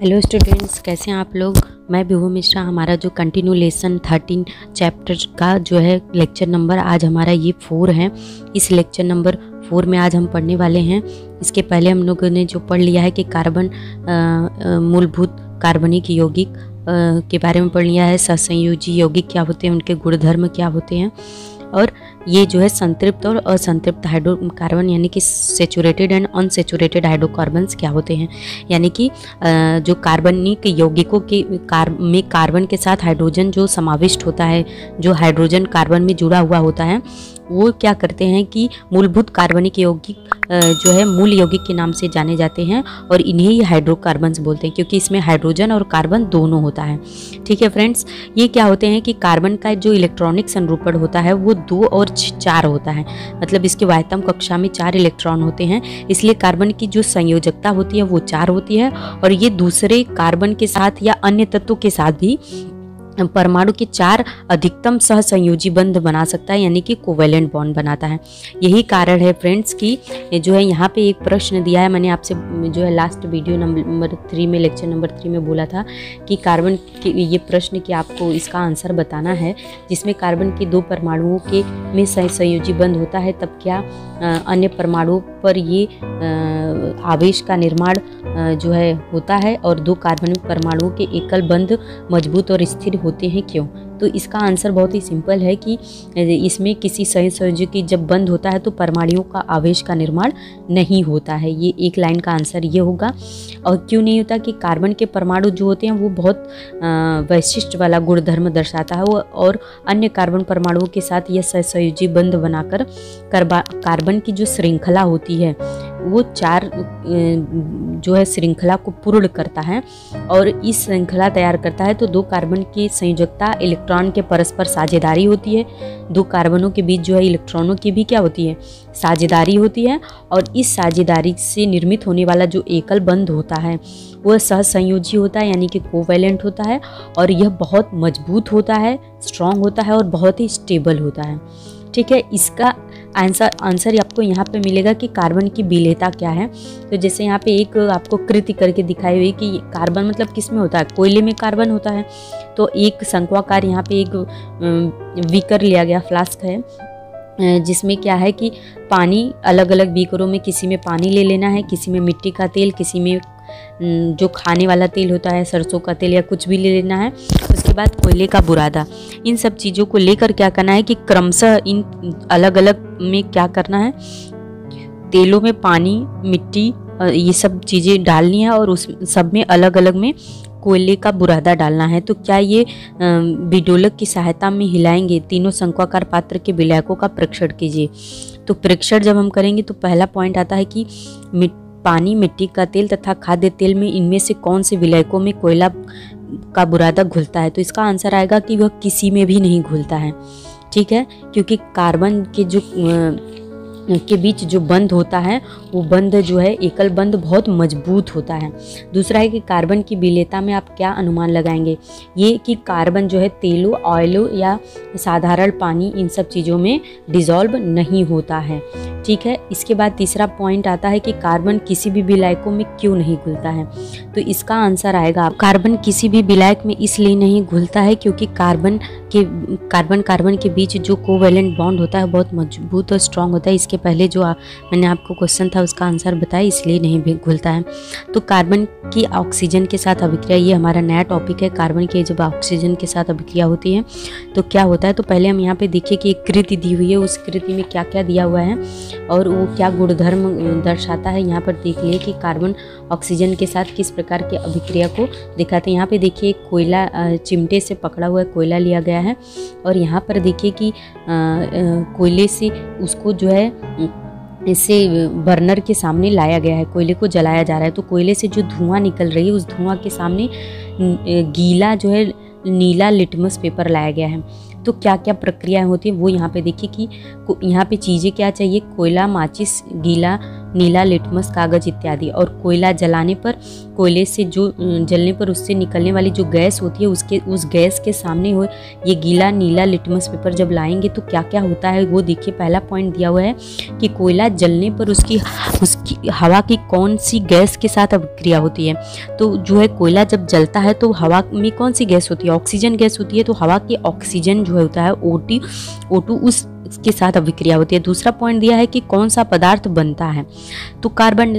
Hello students, कैसे हैं आप लोग। मैं विभू मिश्रा। हमारा जो कंटिन्यू लेसन 13 चैप्टर का जो है लेक्चर नंबर आज हमारा ये 4 है। इस लेक्चर नंबर 4 में आज हम पढ़ने वाले हैं। इसके पहले हम लोगों ने जो पढ़ लिया है कि कार्बन मूलभूत कार्बनिक यौगिक के बारे में पढ़ लिया है। सहसंयोजी यौगिक क्या होते हैं, उनके गुणधर्म क्या होते हैं, और ये जो है संतृप्त और असंतृप्त हाइड्रोकार्बन यानी कि सेचुरेटेड एंड अनसेचुरेटेड हाइड्रोकार्बन्स क्या होते हैं। यानी कि जो कार्बनिक यौगिकों के में कार्बन के साथ हाइड्रोजन जो समाविष्ट होता है, जो हाइड्रोजन कार्बन में जुड़ा हुआ होता है, वो क्या करते हैं कि मूलभूत कार्बनिक यौगिक जो है मूल यौगिक के नाम से जाने जाते हैं, और इन्हें ही हाइड्रोकार्बन्स बोलते हैं क्योंकि इसमें हाइड्रोजन और कार्बन दोनों होता है। ठीक है फ्रेंड्स, ये क्या होते हैं कि कार्बन का जो इलेक्ट्रॉनिक संरूपण होता है वो 2 और 4 होता है। मतलब इसके वायतम कक्षा में 4 इलेक्ट्रॉन होते हैं, इसलिए कार्बन की जो संयोजकता होती है वो 4 होती है, और ये दूसरे कार्बन के साथ या अन्य तत्वों के साथ भी परमाणु के 4 अधिकतम सहसंयोजी बंध बना सकता है, यानी कि कोवेलेंट बॉन्ड बनाता है। यही कारण है फ्रेंड्स कि जो है यहाँ पे एक प्रश्न दिया है। मैंने आपसे जो है लास्ट वीडियो नंबर 3 में, लेक्चर नंबर 3 में बोला था कि कार्बन के ये प्रश्न कि आपको इसका आंसर बताना है, जिसमें कार्बन के 2 परमाणुओं के में सहसंयोजी बंध होता है, तब क्या अन्य परमाणुओं पर ये आवेश का निर्माण जो है होता है, और 2 कार्बनिक परमाणुओं के एकल बंध मजबूत और स्थिर होते हैं, क्यों। तो इसका आंसर बहुत ही सिंपल है कि इसमें किसी सहसंयोजी जब बंध होता है तो परमाणुओं का आवेश का निर्माण नहीं होता है। ये एक लाइन का आंसर ये होगा। और क्यों नहीं होता कि कार्बन के परमाणु जो होते हैं वो बहुत वैशिष्ट वाला गुणधर्म दर्शाता है, और अन्य कार्बन परमाणुओं के साथ यह सहसंयोजी बंध बनाकर कार्बन की जो श्रृंखला होती है वो 4 जो है श्रृंखला को पूर्ण करता है, और इस श्रृंखला तैयार करता है। तो 2 कार्बन की संयोजकता इलेक्ट्रॉन के परस्पर साझेदारी होती है। 2 कार्बनों के बीच जो है इलेक्ट्रॉनों की भी क्या होती है, साझेदारी होती है, और इस साझेदारी से निर्मित होने वाला जो एकल बंध होता है वह सहसंयोजी होता है, यानी कि कोवेलेंट होता है, और यह बहुत मजबूत होता है, स्ट्रॉन्ग होता है और बहुत ही स्टेबल होता है। ठीक है, इसका आंसर आपको यहाँ पे मिलेगा कि कार्बन की विलेयता क्या है। तो जैसे यहाँ पे एक आपको कृति करके दिखाई हुई कि कार्बन मतलब किस में होता है, कोयले में कार्बन होता है। तो एक शंक्वाकार यहाँ पे एक बीकर लिया गया, फ्लास्क है, जिसमें क्या है कि पानी अलग अलग बीकरों में, किसी में पानी ले लेना है, किसी में मिट्टी का तेल, किसी में जो खाने वाला तेल होता है, सरसों का तेल या कुछ भी ले लेना है। उसके बाद कोयले का बुरादा, इन सब चीज़ों को लेकर क्या करना है कि क्रमशः इन अलग अलग में क्या करना है, तेलों में पानी, मिट्टी, ये सब चीज़ें डालनी है, और उस सब में अलग अलग में कोयले का बुरादा डालना है। तो क्या ये विडोलक की सहायता में हिलाएंगे। तीनों शंक्वाकार पात्र के विलायकों का परीक्षण कीजिए। तो परीक्षण जब हम करेंगे तो पहला पॉइंट आता है कि पानी, मिट्टी का तेल तथा खाद्य तेल में इनमें से कौन से विलायकों में कोयला का बुरादा घुलता है। तो इसका आंसर आएगा कि वह किसी में भी नहीं घुलता है। ठीक है, क्योंकि कार्बन के जो के बीच जो बंध होता है वो बंध जो है एकल बंध बहुत मजबूत होता है। दूसरा है कि कार्बन की विलेयता में आप क्या अनुमान लगाएंगे, ये कि कार्बन जो है तेलों, ऑयलों या साधारण पानी, इन सब चीज़ों में डिसॉल्व नहीं होता है। ठीक है, इसके बाद तीसरा पॉइंट आता है कि कार्बन किसी भी विलायकों में क्यों नहीं घुलता है। तो इसका आंसर आएगा, कार्बन किसी भी विलायक में इसलिए नहीं घुलता है क्योंकि कार्बन कार्बन के बीच जो कोवेलेंट बॉन्ड होता है बहुत मजबूत और स्ट्रॉन्ग होता है। इसके पहले जो मैंने आपको क्वेश्चन था उसका आंसर बताया, इसलिए नहीं भी घुलता है। तो कार्बन की ऑक्सीजन के साथ अभिक्रिया, ये हमारा नया टॉपिक है। कार्बन की जब ऑक्सीजन के साथ अभिक्रिया होती है तो क्या होता है। तो पहले हम यहाँ पे देखिए कि एक कृति दी हुई है, उस कृति में क्या क्या दिया हुआ है और वो क्या गुणधर्म दर्शाता है। यहाँ पर देख लिए कि कार्बन ऑक्सीजन के साथ किस प्रकार की अभिक्रिया को दिखाते हैं। यहाँ पे देखिए कोयला, चिमटे से पकड़ा हुआ कोयला लिया गया है, और यहाँ पर देखिए कि कोयले से उसको जो है इसे बर्नर के सामने लाया गया है, कोयले को जलाया जा रहा है। तो कोयले से जो धुआं निकल रही है उस धुआं के सामने गीला जो है नीला लिटमस पेपर लाया गया है। तो क्या क्या प्रक्रियाएं होती है वो यहाँ पे देखिए कि यहाँ पे चीज़ें क्या चाहिए, कोयला, माचिस, गीला नीला लिटमस कागज इत्यादि। और कोयला जलाने पर, कोयले से जो जलने पर उससे निकलने वाली जो गैस होती है उस गैस के सामने हो ये गीला नीला लिटमस पेपर जब लाएंगे तो क्या क्या होता है वो देखिए। पहला पॉइंट दिया हुआ है कि कोयला जलने पर उसकी हवा की कौन सी गैस के साथ अभिक्रिया होती है। तो जो है कोयला जब जलता है तो हवा में कौन सी गैस होती है, ऑक्सीजन गैस होती है। तो हवा की ऑक्सीजन जो होता है O2 उसके साथ अभिक्रिया होती है। दूसरा पॉइंट दिया है कि कौन सा पदार्थ बनता है, तो कार्बन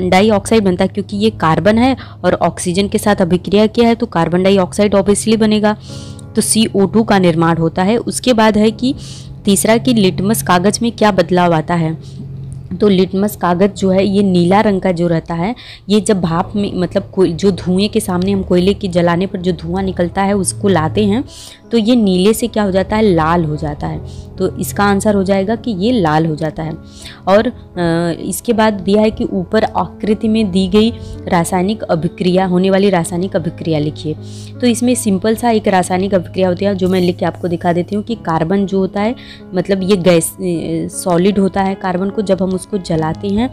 डाइऑक्साइड बनता है, क्योंकि ये कार्बन है और ऑक्सीजन के साथ अभिक्रिया किया है तो कार्बन डाइऑक्साइड ऑब्वियसली बनेगा, तो CO2 का निर्माण होता है। उसके बाद है कि तीसरा कि लिटमस कागज में क्या बदलाव आता है। तो लिटमस कागज जो है ये नीला रंग का जो रहता है, ये जब भाप में मतलब जो धुएं के सामने हम कोयले की जलाने पर जो धुआं निकलता है उसको लाते हैं तो ये नीले से क्या हो जाता है, लाल हो जाता है। तो इसका आंसर हो जाएगा कि ये लाल हो जाता है। और इसके बाद दिया है कि ऊपर आकृति में दी गई रासायनिक अभिक्रिया, होने वाली रासायनिक अभिक्रिया लिखिए। तो इसमें सिंपल सा एक रासायनिक अभिक्रिया होती है जो मैं लिख के आपको दिखा देती हूँ कि कार्बन जो होता है मतलब ये गैस सॉलिड होता है। कार्बन को जब हम उसको जलाते हैं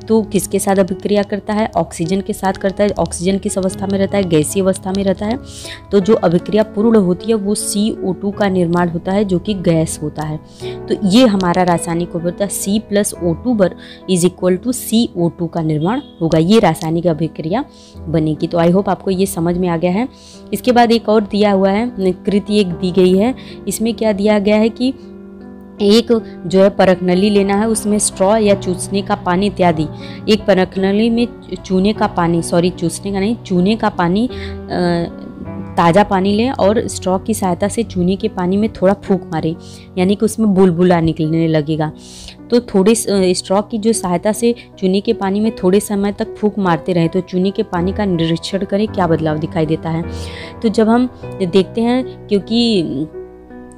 तो किसके साथ अभिक्रिया करता है, ऑक्सीजन के साथ करता है। ऑक्सीजन किस अवस्था में रहता है, गैसीय अवस्था में रहता है। तो जो अभिक्रिया पूर्ण होती है वो CO2 का निर्माण होता है जो कि गैस होता है। तो ये हमारा रासायनिक होता है C+O2 = CO2 का निर्माण होगा, ये रासायनिक अभिक्रिया बनेगी। तो आई होप आपको ये समझ में आ गया है। इसके बाद एक और दिया हुआ है, कृति एक दी गई है। इसमें क्या दिया गया है कि एक जो है परखनली लेना है, उसमें स्ट्रॉ या चूसने का पानी इत्यादि। एक परखनली में चूने का पानी, सॉरी चूसने का नहीं, चूने का पानी, ताज़ा पानी लें और स्ट्रॉ की सहायता से चूने के पानी में थोड़ा फूंक मारें, यानी कि उसमें बुलबुला निकलने लगेगा। तो थोड़े स्ट्रॉ की जो सहायता से चूने के पानी में थोड़े समय तक फूंक मारते रहें तो चूने के पानी का निरीक्षण करें क्या बदलाव दिखाई देता है। तो जब हम देखते हैं, क्योंकि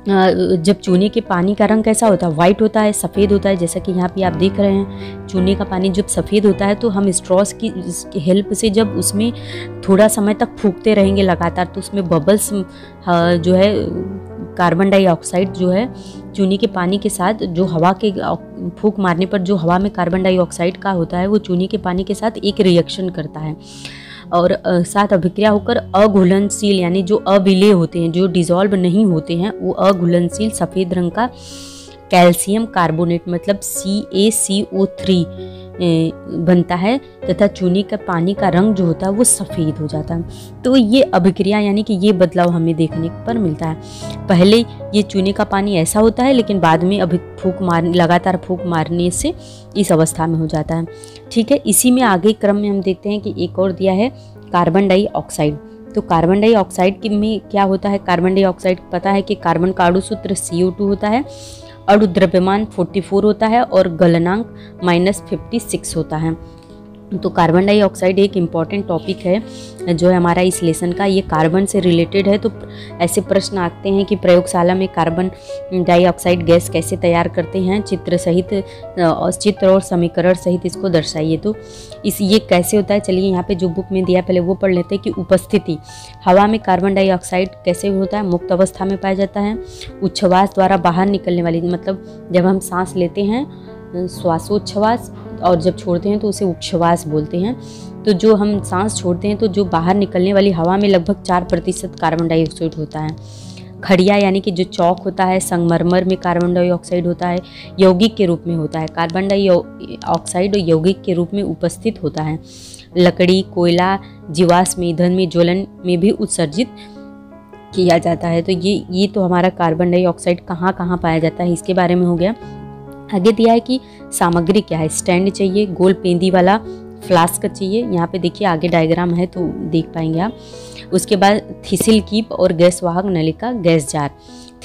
जब चूने के पानी का रंग कैसा होता है, वाइट होता है, सफ़ेद होता है, जैसा कि यहाँ पे आप देख रहे हैं चूने का पानी जब सफ़ेद होता है तो हम स्ट्रॉस की हेल्प से जब उसमें थोड़ा समय तक फूंकते रहेंगे लगातार तो उसमें बबल्स जो है कार्बन डाइऑक्साइड जो है चूने के पानी के साथ जो हवा के फूंक मारने पर जो हवा में कार्बन डाइऑक्साइड का होता है वो चूने के पानी के साथ एक रिएक्शन करता है और साथ अभिक्रिया होकर अघुलनशील यानी जो अविलेय होते हैं, जो डिसॉल्व नहीं होते हैं, वो अघुलनशील सफ़ेद रंग का कैल्शियम कार्बोनेट मतलब CaCO3 बनता है तथा चूने का पानी का रंग जो होता है वो सफ़ेद हो जाता है। तो ये अभिक्रिया यानी कि ये बदलाव हमें देखने पर मिलता है। पहले ये चूने का पानी ऐसा होता है लेकिन बाद में लगातार फूंक मारने से इस अवस्था में हो जाता है। ठीक है, इसी में आगे क्रम में हम देखते हैं कि एक और दिया है कार्बन डाइऑक्साइड। तो कार्बन डाइऑक्साइड में क्या होता है, कार्बन डाइऑक्साइड पता है कि कार्बन का अणु सूत्र CO2 होता है, अणु द्रव्यमान 44 होता है और गलनांक -56 होता है। तो कार्बन डाइऑक्साइड एक इम्पॉर्टेंट टॉपिक है जो है हमारा इस लेसन का, ये कार्बन से रिलेटेड है। तो ऐसे प्रश्न आते हैं कि प्रयोगशाला में कार्बन डाइऑक्साइड गैस कैसे तैयार करते हैं, चित्र और समीकरण सहित इसको दर्शाइए। तो ये कैसे होता है, चलिए यहाँ पे जो बुक में दिया पहले वो पढ़ लेते हैं कि उपस्थिति हवा में कार्बन डाइऑक्साइड कैसे होता है, मुक्त अवस्था में पाया जाता है, उच्छ्वास द्वारा बाहर निकलने वाली, मतलब जब हम सांस लेते हैं श्वासोच्छ्वास और जब छोड़ते हैं तो उसे उच्छ्वास बोलते हैं। तो जो हम सांस छोड़ते हैं तो जो बाहर निकलने वाली हवा में लगभग 4% कार्बन डाइऑक्साइड होता है। खड़िया यानी कि जो चौक होता है, संगमरमर में कार्बन डाइऑक्साइड होता है, यौगिक के रूप में होता है। कार्बन डाइऑक्साइड यौगिक के रूप में उपस्थित होता है। लकड़ी, कोयला, जीवाश्म ईंधन में ज्वलन में भी उत्सर्जित किया जाता है। तो ये तो हमारा कार्बन डाइऑक्साइड कहाँ कहाँ पाया जाता है इसके बारे में हो गया। आगे दिया है कि सामग्री क्या है, स्टैंड चाहिए, गोल पेंदी वाला फ्लास्क चाहिए। यहाँ पे देखिए आगे डायग्राम है तो देख पाएंगे आप। उसके बाद थिसिल कीप और गैस वाहक नलिका गैस जार।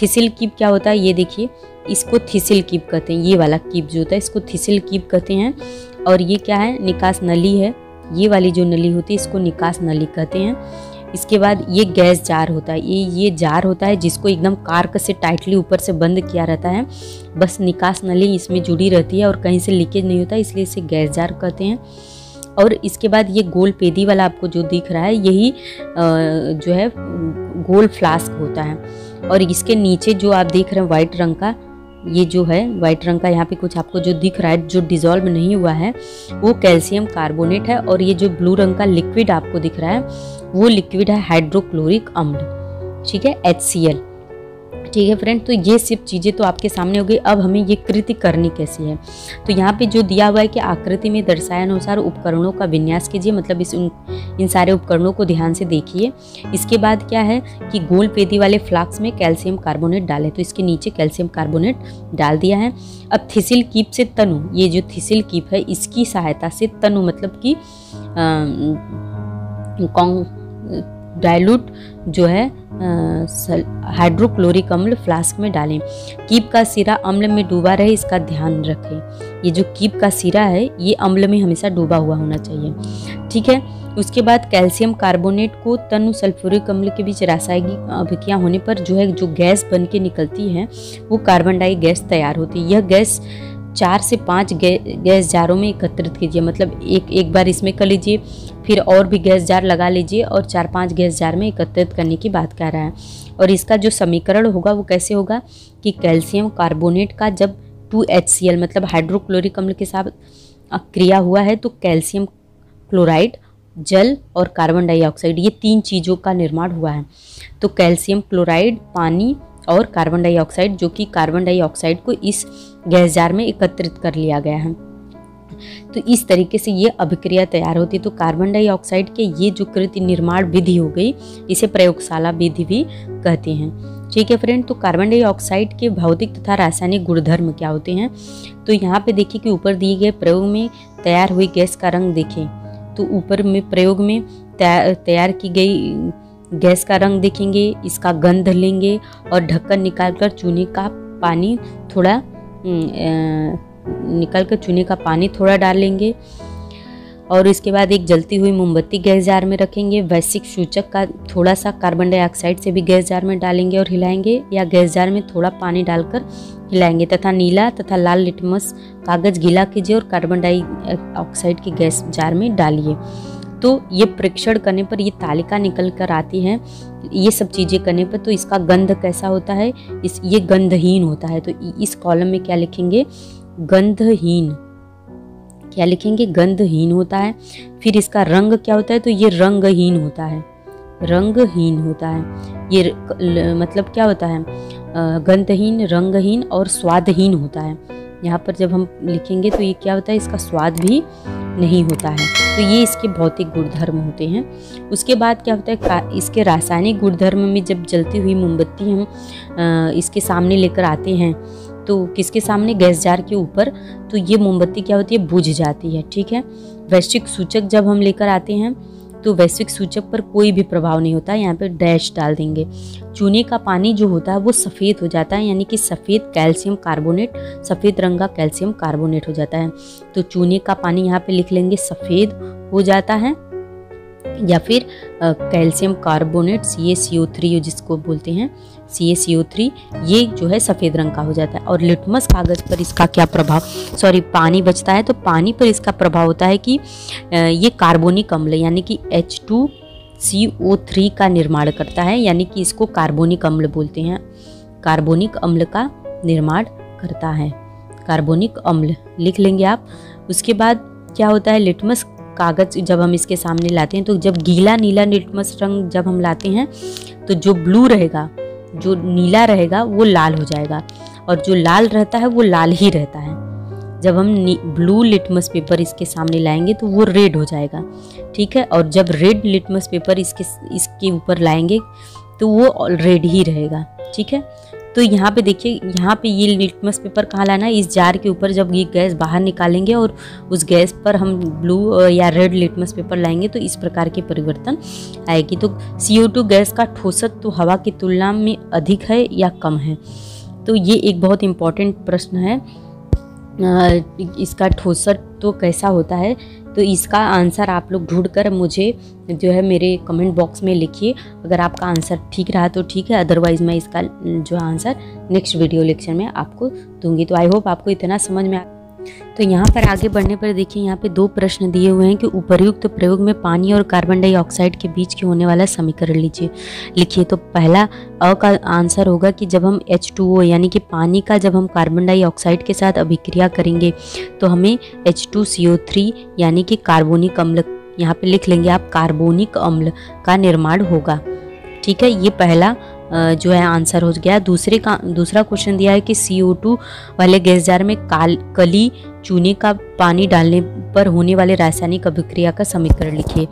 थिसिल कीप क्या होता है ये देखिए, इसको थिसिल कीप कहते हैं। ये वाला कीप जो होता है इसको थिसिल कीप कहते हैं। और ये क्या है, निकास नली है, ये वाली जो नली होती है इसको निकास नली कहते हैं। इसके बाद ये गैस जार होता है, ये जार होता है जिसको एकदम कार्क से टाइटली ऊपर से बंद किया रहता है, बस निकास नली इसमें जुड़ी रहती है और कहीं से लीकेज नहीं होता, इसलिए इसे गैस जार कहते हैं। और इसके बाद ये गोल पेदी वाला आपको जो दिख रहा है यही जो है गोल फ्लास्क होता है। और इसके नीचे जो आप देख रहे हैं वाइट रंग का ये जो है वाइट रंग का यहाँ पे कुछ आपको जो दिख रहा है जो डिजोल्व नहीं हुआ है वो कैल्शियम कार्बोनेट है, और ये जो ब्लू रंग का लिक्विड आपको दिख रहा है वो लिक्विड है हाइड्रोक्लोरिक अम्ल, ठीक है, HCl। ठीक है फ्रेंड, तो ये सब चीज़ें तो आपके सामने हो गई। अब हमें ये कृति करनी कैसी है, तो यहाँ पे जो दिया हुआ है कि आकृति में दर्शाए अनुसार उपकरणों का विन्यास कीजिए, मतलब इन सारे उपकरणों को ध्यान से देखिए। इसके बाद क्या है कि गोल पेदी वाले फ्लास्क में कैल्शियम कार्बोनेट डालें, तो इसके नीचे कैल्शियम कार्बोनेट डाल दिया है। अब थिसिल कीप से तनु, ये जो थिसिल कीप है इसकी सहायता से तनु मतलब कि डाइल्यूट जो है हाइड्रोक्लोरिक अम्ल फ्लास्क में डालें। कीप का सिरा अम्ल में डूबा रहे, इसका ध्यान रखें। ये जो कीप का सिरा है ये अम्ल में हमेशा डूबा हुआ होना चाहिए, ठीक है। उसके बाद कैल्शियम कार्बोनेट को तनु सल्फ्यूरिक अम्ल के बीच रासायनिक अभिक्रिया होने पर जो है जो गैस बन के निकलती है वो कार्बन डाई गैस तैयार होती है। यह गैस 4 से 5 गैस जारों में एकत्रित कीजिए, मतलब एक बार इसमें कर लीजिए, फिर और भी गैस जार लगा लीजिए और 4-5 गैस जार में एकत्रित करने की बात कर रहा है। और इसका जो समीकरण होगा वो कैसे होगा कि कैल्शियम कार्बोनेट का जब 2HCl मतलब हाइड्रोक्लोरिक अम्ल के साथ क्रिया हुआ है तो कैल्शियम क्लोराइड, जल और कार्बन डाइऑक्साइड, ये 3 चीज़ों का निर्माण हुआ है। तो कैल्शियम क्लोराइड, पानी और कार्बन डाइऑक्साइड, जो कि कार्बन डाइऑक्साइड को इस गैस जार में एकत्रित कर लिया गया है। तो इस तरीके से ये अभिक्रिया तैयार होती है। तो कार्बन डाइऑक्साइड के ये जो कृति निर्माण विधि हो गई, इसे प्रयोगशाला विधि भी कहते हैं, ठीक है फ्रेंड। तो कार्बन डाइऑक्साइड के भौतिक तथा रासायनिक गुणधर्म क्या होते हैं, तो यहाँ पे देखिए कि ऊपर दिए गए प्रयोग में तैयार हुई गैस का रंग देखें, तो ऊपर में प्रयोग में तैयार की गई गैस का रंग देखेंगे, इसका गंध लेंगे और ढक्कन निकालकर चूने का पानी थोड़ा डाल लेंगे और इसके बाद एक जलती हुई मोमबत्ती गैस जार में रखेंगे। वैश्विक सूचक का थोड़ा सा कार्बन डाइऑक्साइड से भी गैस जार में डालेंगे और हिलाएंगे, या गैस जार में थोड़ा पानी डालकर हिलाएंगे तथा नीला तथा लाल लिटमस कागज गीला कीजिए और कार्बन डाइऑक्साइड की गैस जार में डालिए। तो ये परीक्षण करने पर ये तालिका निकल कर आती है, ये सब चीज़ें करने पर। तो इसका गंध कैसा होता है, ये गंधहीन होता है। तो इस कॉलम में क्या लिखेंगे, गंधहीन, क्या लिखेंगे, गंधहीन होता है। फिर इसका रंग क्या होता है, तो ये रंगहीन होता है, रंगहीन होता है। ये मतलब क्या होता है, गंधहीन, रंगहीन और स्वादहीन होता है। यहाँ पर जब हम लिखेंगे तो ये क्या होता है, इसका स्वाद भी नहीं होता है। तो ये इसके भौतिक गुणधर्म होते हैं। उसके बाद क्या होता है, इसके रासायनिक गुणधर्म में जब जलती हुई मोमबत्ती हम इसके सामने लेकर आते हैं, तो किसके सामने, गैस जार के ऊपर, तो ये मोमबत्ती क्या होती है, बुझ जाती है, ठीक है। वैश्विक सूचक जब हम लेकर आते हैं तो वैश्विक सूचक पर कोई भी प्रभाव नहीं होता, यहाँ पे डैश डाल देंगे। चूने का पानी जो होता है वो सफ़ेद हो जाता है, यानी कि सफ़ेद कैल्शियम कार्बोनेट, सफ़ेद रंग का कैल्शियम कार्बोनेट हो जाता है। तो चूने का पानी यहाँ पे लिख लेंगे सफ़ेद हो जाता है, या फिर कैल्शियम कार्बोनेट CaCO3 जिसको बोलते हैं CaCO3, ये जो है सफ़ेद रंग का हो जाता है। और लिटमस कागज़ पर इसका क्या प्रभाव, पानी बचता है, तो पानी पर इसका प्रभाव होता है कि ये कार्बोनिक अम्ल यानी कि H2CO3 का निर्माण करता है, यानी कि इसको कार्बोनिक अम्ल बोलते हैं, कार्बोनिक अम्ल का निर्माण करता है, कार्बोनिक अम्ल लिख लेंगे आप। उसके बाद क्या होता है, लिटमस कागज़ जब हम इसके सामने लाते हैं, तो जब गीला नीला लिटमस रंग जब हम लाते हैं तो जो ब्लू रहेगा, जो नीला रहेगा वो लाल हो जाएगा, और जो लाल रहता है वो लाल ही रहता है। जब हम ब्लू लिटमस पेपर इसके सामने लाएंगे तो वो रेड हो जाएगा, ठीक है। और जब रेड लिटमस पेपर इसके ऊपर लाएंगे तो वो रेड ही रहेगा, ठीक है। तो यहाँ पे देखिए, यहाँ पे ये लिटमस पेपर कहाँ लाना है, इस जार के ऊपर जब ये गैस बाहर निकालेंगे और उस गैस पर हम ब्लू या रेड लिटमस पेपर लाएंगे तो इस प्रकार के परिवर्तन आएगी। तो CO2 गैस का ठोसत तो हवा की तुलना में अधिक है या कम है, तो ये एक बहुत इम्पॉर्टेंट प्रश्न है। इसका ठोसत तो कैसा होता है, तो इसका आंसर आप लोग ढूंढ कर मुझे जो है मेरे कमेंट बॉक्स में लिखिए। अगर आपका आंसर ठीक रहा तो ठीक है, अदरवाइज़ मैं इसका जो आंसर नेक्स्ट वीडियो लेक्चर में आपको दूंगी। तो आई होप आपको इतना समझ में तो यहाँ पर आगे बढ़ने पर देखिए, यहाँ पे 2 प्रश्न दिए हुए हैं कि उपर्युक्त प्रयोग में पानी और कार्बन डाइऑक्साइड के बीच के होने वाला समीकरण लिखिए। तो पहला अ का आंसर होगा कि जब हम H2O यानी कि पानी का जब हम कार्बन डाइऑक्साइड के साथ अभिक्रिया करेंगे तो हमें H2CO3 यानी कि कार्बोनिक अम्ल, यहाँ पे लिख लेंगे आप, कार्बोनिक अम्ल का निर्माण होगा। ठीक है, ये पहला जो है आंसर हो गया। दूसरा क्वेश्चन दिया है कि CO2 वाले गैस जार में कली चूने का पानी डालने पर होने वाले रासायनिक अभिक्रिया का समीकरण लिखिए।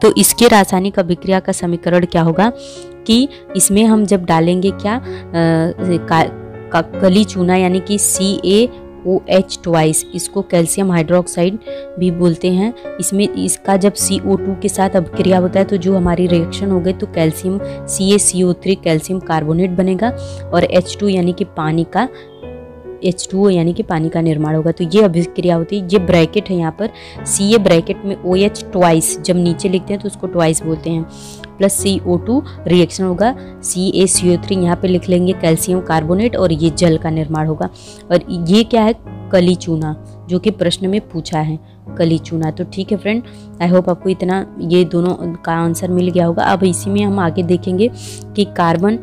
तो इसके रासायनिक अभिक्रिया का समीकरण क्या होगा कि इसमें हम जब डालेंगे क्या कली चूना यानी कि CaOH ट्वाइस, इसको कैल्शियम हाइड्रोक्साइड भी बोलते हैं। इसमें इसका जब CO2 के साथ अभिक्रिया होता है तो जो हमारी रिएक्शन हो गई तो कैल्शियम CaCO3 कैल्शियम कार्बोनेट बनेगा और H2 यानी कि पानी का H2O यानी कि पानी का निर्माण होगा। तो ये अभिक्रिया होती है। ये ब्रैकेट है यहाँ पर Ca ब्रैकेट में OH ट्वाइस, जब नीचे लिखते हैं तो उसको ट्वाइस बोलते हैं, प्लस CO2 रिएक्शन होगा CaCO3, यहाँ पे लिख लेंगे कैल्शियम कार्बोनेट और ये जल का निर्माण होगा। और ये क्या है, कली चूना, जो कि प्रश्न में पूछा है कली चूना। तो ठीक है फ्रेंड, आई होप आपको इतना ये दोनों का आंसर मिल गया होगा। अब इसी में हम आगे देखेंगे कि कार्बन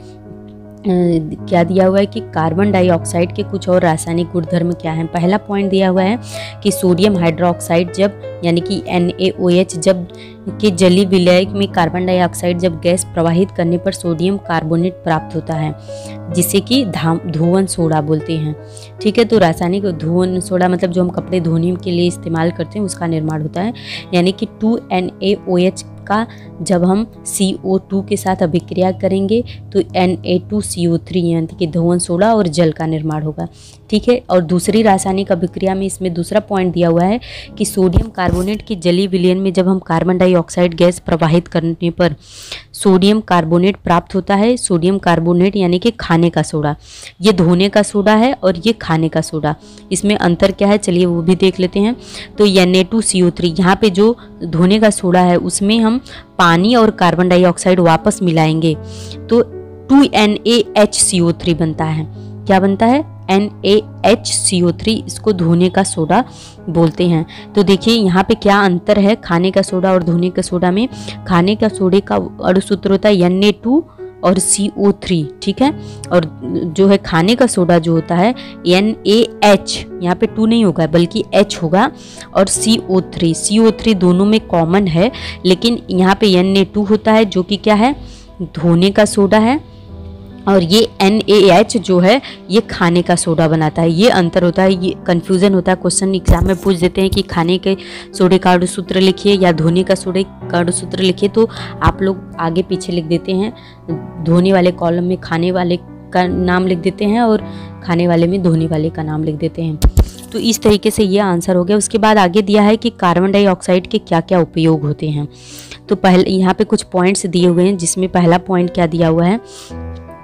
क्या दिया हुआ है कि कार्बन डाइऑक्साइड के कुछ और रासायनिक गुणधर्म क्या हैं। पहला पॉइंट दिया हुआ है कि सोडियम हाइड्रोक्साइड जब यानी कि NaOH जब के जलीय विलय में कार्बन डाइऑक्साइड जब गैस प्रवाहित करने पर सोडियम कार्बोनेट प्राप्त होता है, जिसे कि धोवन सोडा बोलते हैं। ठीक है, तो रासायनिक धोवन सोडा मतलब जो हम कपड़े धोने के लिए इस्तेमाल करते हैं उसका निर्माण होता है। यानी कि 2NaOH का जब हम CO2 के साथ अभिक्रिया करेंगे तो Na2CO3 यानी कि धोवन सोडा और जल का निर्माण होगा। ठीक है, और दूसरी रासायनिक अभिक्रिया में इसमें दूसरा पॉइंट दिया हुआ है कि सोडियम कार्बोनेट के जलीय विलयन में जब हम कार्बन डाइऑक्साइड गैस प्रवाहित करने पर सोडियम कार्बोनेट प्राप्त होता है। सोडियम कार्बोनेट यानी कि खाने का सोडा, ये धोने का सोडा है और ये खाने का सोडा, इसमें अंतर क्या है चलिए वो भी देख लेते हैं। तो Na2CO3, यहाँ पे जो धोने का सोडा है उसमें हम पानी और कार्बन डाइऑक्साइड वापस मिलाएंगे तो 2NaHCO3 बनता है। क्या बनता है, NaHCO3, इसको धोने का सोडा बोलते हैं। तो देखिए यहाँ पे क्या अंतर है खाने का सोडा और धोने का सोडा में। खाने का सोडे का अणुसूत्र होता है Na2 और CO3, ठीक है, और जो है खाने का सोडा जो होता है NaH, यहाँ पे 2 नहीं होगा बल्कि H होगा, और CO3 दोनों में कॉमन है, लेकिन यहाँ पे Na2 होता है जो कि क्या है, धोने का सोडा है, और ये NaH जो है ये खाने का सोडा बनाता है। ये अंतर होता है, ये कन्फ्यूज़न होता है। क्वेश्चन एग्जाम में पूछ देते हैं कि खाने के सोडे का अणुसूत्र लिखिए या धोने का सोडे का अणुसूत्र लिखिए, तो आप लोग आगे पीछे लिख देते हैं। धोने वाले कॉलम में खाने वाले का नाम लिख देते हैं और खाने वाले में धोने वाले का नाम लिख देते हैं। तो इस तरीके से ये आंसर हो गया। उसके बाद आगे दिया है कि कार्बन डाइऑक्साइड के क्या क्या उपयोग होते हैं। तो पहले यहाँ पे कुछ पॉइंट्स दिए हुए हैं, जिसमें पहला पॉइंट क्या दिया हुआ है,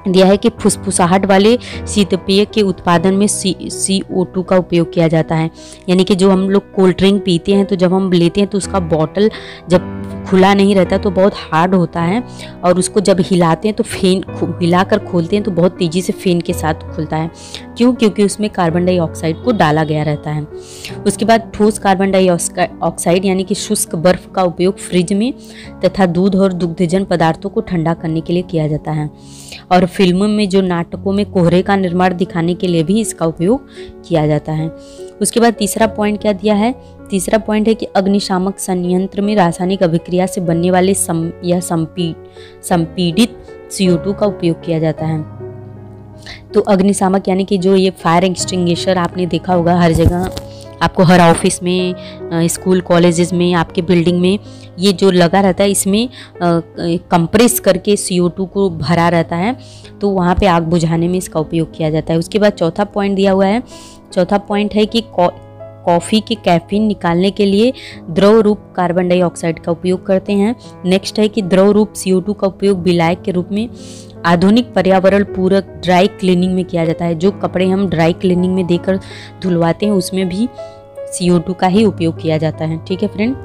दिया है कि फुसफुसाहट वाले शीतपेय के उत्पादन में CO2 का उपयोग किया जाता है। यानी कि जो हम लोग कोल्ड ड्रिंक पीते हैं तो जब हम लेते हैं तो उसका बॉटल जब खुला नहीं रहता तो बहुत हार्ड होता है, और उसको जब हिलाते हैं तो फेन हिलाकर खोलते हैं तो बहुत तेज़ी से फेन के साथ खुलता है। क्यों? क्योंकि उसमें कार्बन डाइऑक्साइड को डाला गया रहता है। उसके बाद ठोस कार्बन डाइऑक्साइड यानी कि शुष्क बर्फ का उपयोग फ्रिज में तथा दूध और दुग्धजन पदार्थों को ठंडा करने के लिए किया जाता है, और फिल्मों में जो नाटकों में कोहरे का निर्माण दिखाने के लिए भी इसका उपयोग किया जाता है। उसके बाद तीसरा पॉइंट क्या दिया है, तीसरा पॉइंट है कि अग्निशामक संयंत्र में रासायनिक अभिक्रिया से बनने वाले संपीड़ित CO2 का उपयोग किया जाता है। तो अग्निशामक यानी कि जो ये फायर एक्सटिंग्विशर आपने देखा होगा हर जगह, आपको हर ऑफिस में, स्कूल कॉलेजेस में, आपके बिल्डिंग में ये जो लगा रहता है, इसमें कंप्रेस करके CO2 को भरा रहता है, तो वहाँ पे आग बुझाने में इसका उपयोग किया जाता है। उसके बाद चौथा पॉइंट दिया हुआ है, चौथा पॉइंट है कि कॉफ़ी के कैफीन निकालने के लिए द्रव रूप कार्बन डाइऑक्साइड का उपयोग करते हैं। नेक्स्ट है कि द्रव रूप CO2 का उपयोग विलायक के रूप में आधुनिक पर्यावरण पूरक ड्राई क्लीनिंग में किया जाता है। जो कपड़े हम ड्राई क्लीनिंग में देकर धुलवाते हैं उसमें भी CO2 का ही उपयोग किया जाता है। ठीक है फ्रेंड।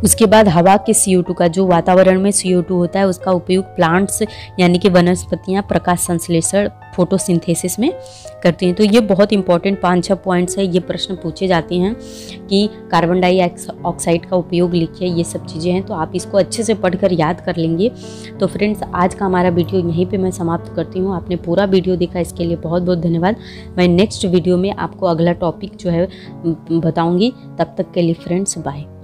उसके बाद हवा के CO2 का, जो वातावरण में CO2 होता है, उसका उपयोग प्लांट्स यानी कि वनस्पतियाँ प्रकाश संश्लेषण फोटोसिंथेसिस में करती हैं। तो ये बहुत इंपॉर्टेंट 5-6 पॉइंट्स है। ये प्रश्न पूछे जाते हैं कि कार्बन डाइऑक्साइड का उपयोग लिखिए, ये सब चीज़ें हैं। तो आप इसको अच्छे से पढ़कर याद कर लेंगे। तो फ्रेंड्स, आज का हमारा वीडियो यहीं पे मैं समाप्त करती हूँ। आपने पूरा वीडियो देखा, इसके लिए बहुत बहुत धन्यवाद। मैं नेक्स्ट वीडियो में आपको अगला टॉपिक जो है बताऊँगी। तब तक के लिए फ्रेंड्स, बाय।